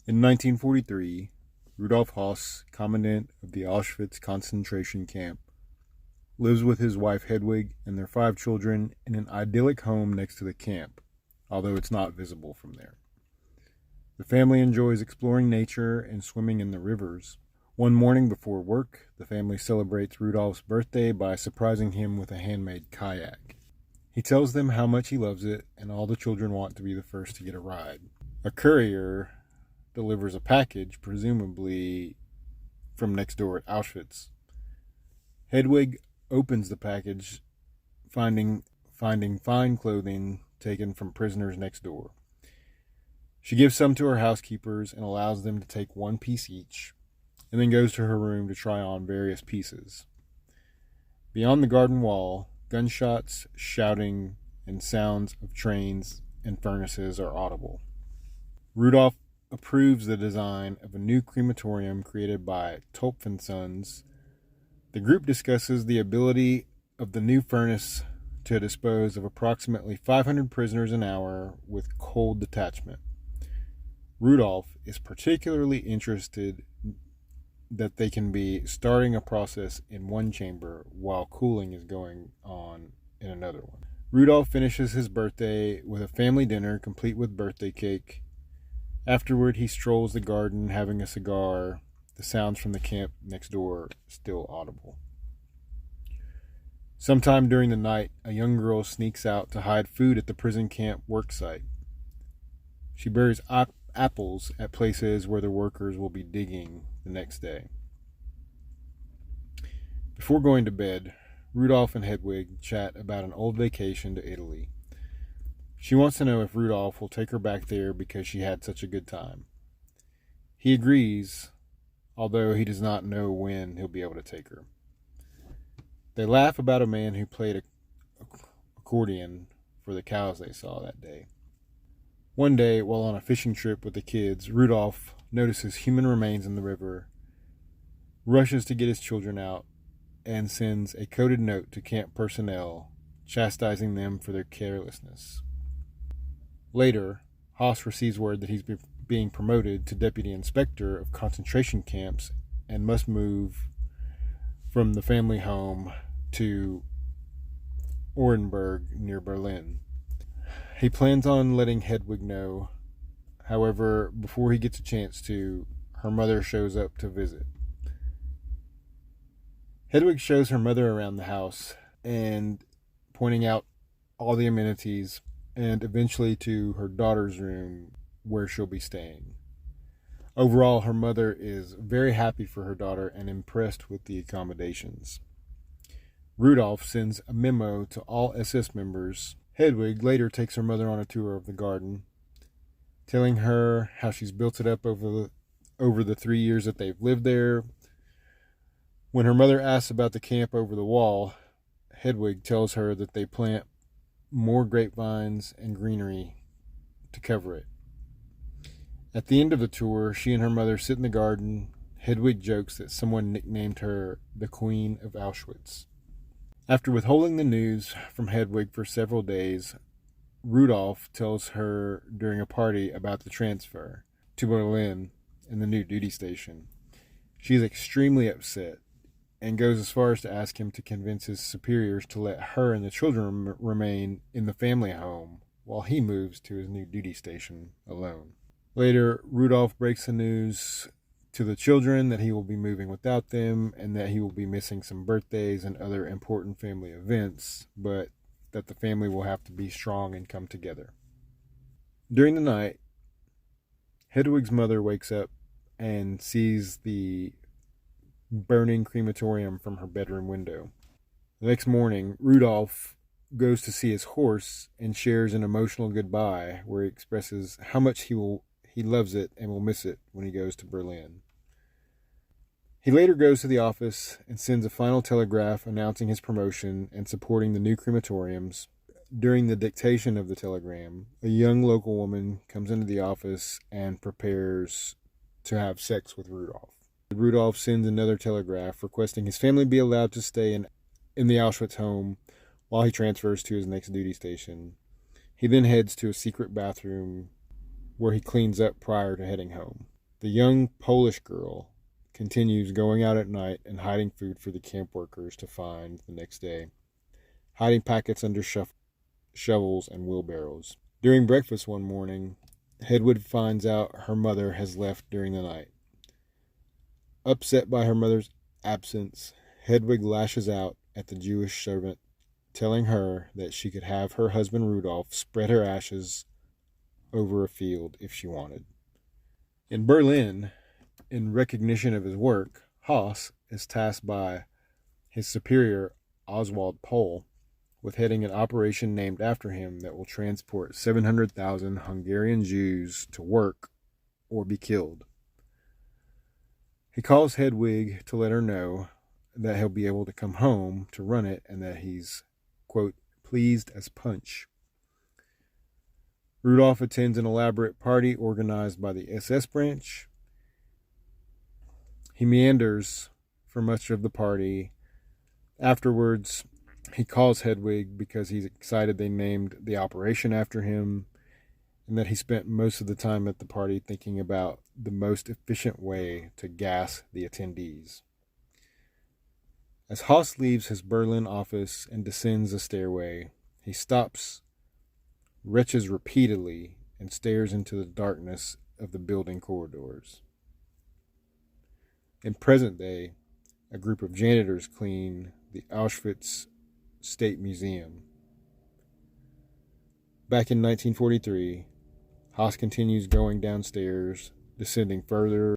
In 1943, Rudolf Höss, commandant of the Auschwitz concentration camp, lives with his wife Hedwig and their 5 children in an idyllic home next to the camp, although it's not visible from there. The family enjoys exploring nature and swimming in the rivers. One morning before work, the family celebrates Rudolf's birthday by surprising him with a handmade kayak. He tells them how much he loves it, and all the children want to be the first to get a ride. A courier delivers a package, presumably from next door at Auschwitz. Hedwig opens the package, finding fine clothing taken from prisoners next door. She gives some to her housekeepers and allows them to take 1 piece each, and then goes to her room to try on various pieces. Beyond the garden wall, gunshots, shouting, and sounds of trains and furnaces are audible. Rudolf approves the design of a new crematorium created by Topf & Sons. The group discusses the ability of the new furnace to dispose of approximately 500 prisoners an hour with cold detachment. Rudolf is particularly interested that they can be starting a process in one chamber while cooling is going on in another one. Rudolf finishes his birthday with a family dinner complete with birthday cake. Afterward, he strolls the garden having a cigar, the sounds from the camp next door still audible. Sometime during the night, a young girl sneaks out to hide food at the prison camp worksite. She buries apples at places where the workers will be digging the next day. Before going to bed, Rudolf and Hedwig chat about an old vacation to Italy. She wants to know if Rudolf will take her back there because she had such a good time. He agrees, although he does not know when he'll be able to take her. They laugh about a man who played an accordion for the cows they saw that day. One day, while on a fishing trip with the kids, Rudolf notices human remains in the river, rushes to get his children out, and sends a coded note to camp personnel, chastising them for their carelessness. Later, Höss receives word that he's being promoted to deputy inspector of concentration camps and must move from the family home to Orenburg near Berlin. He plans on letting Hedwig know. However, before he gets a chance to, her mother shows up to visit. Hedwig shows her mother around the house and pointing out all the amenities, and eventually to her daughter's room where she'll be staying. Overall, her mother is very happy for her daughter and impressed with the accommodations. Rudolf sends a memo to all SS members. Hedwig later takes her mother on a tour of the garden, telling her how she's built it up over the 3 years that they've lived there. When her mother asks about the camp over the wall, Hedwig tells her that they plant more grapevines and greenery to cover it. At the end of the tour, she and her mother sit in the garden. Hedwig jokes that someone nicknamed her the Queen of Auschwitz. After withholding the news from Hedwig for several days, Rudolf tells her during a party about the transfer to Berlin and the new duty station. She is extremely upset and goes as far as to ask him to convince his superiors to let her and the children remain in the family home while he moves to his new duty station alone. Later, Rudolf breaks the news to the children that he will be moving without them and that he will be missing some birthdays and other important family events, but that the family will have to be strong and come together. During the night, Hedwig's mother wakes up and sees the burning crematorium from her bedroom window. The next morning, Rudolf goes to see his horse and shares an emotional goodbye where he expresses how much he loves it and will miss it when he goes to Berlin. He later goes to the office and sends a final telegraph announcing his promotion and supporting the new crematoriums. During the dictation of the telegram, a young local woman comes into the office and prepares to have sex with Rudolf. Rudolf sends another telegraph requesting his family be allowed to stay in the Auschwitz home while he transfers to his next duty station. He then heads to a secret bathroom where he cleans up prior to heading home. The young Polish girl continues going out at night and hiding food for the camp workers to find the next day, hiding packets under shovels and wheelbarrows. During breakfast one morning, Hedwig finds out her mother has left during the night. Upset by her mother's absence, Hedwig lashes out at the Jewish servant, telling her that she could have her husband Rudolf spread her ashes over a field if she wanted. In Berlin, in recognition of his work, Höss is tasked by his superior Oswald Pohl with heading an operation named after him that will transport 700,000 Hungarian Jews to work or be killed. He calls Hedwig to let her know that he'll be able to come home to run it and that he's, quote, pleased as punch. Rudolf attends an elaborate party organized by the SS branch. He meanders for much of the party. Afterwards, he calls Hedwig because he's excited they named the operation after him and that he spent most of the time at the party thinking about the most efficient way to gas the attendees. As Höss leaves his Berlin office and descends a stairway, he stops, retches repeatedly, and stares into the darkness of the building corridors. In present day, a group of janitors clean the Auschwitz State Museum. Back in 1943, Höss continues going downstairs, descending further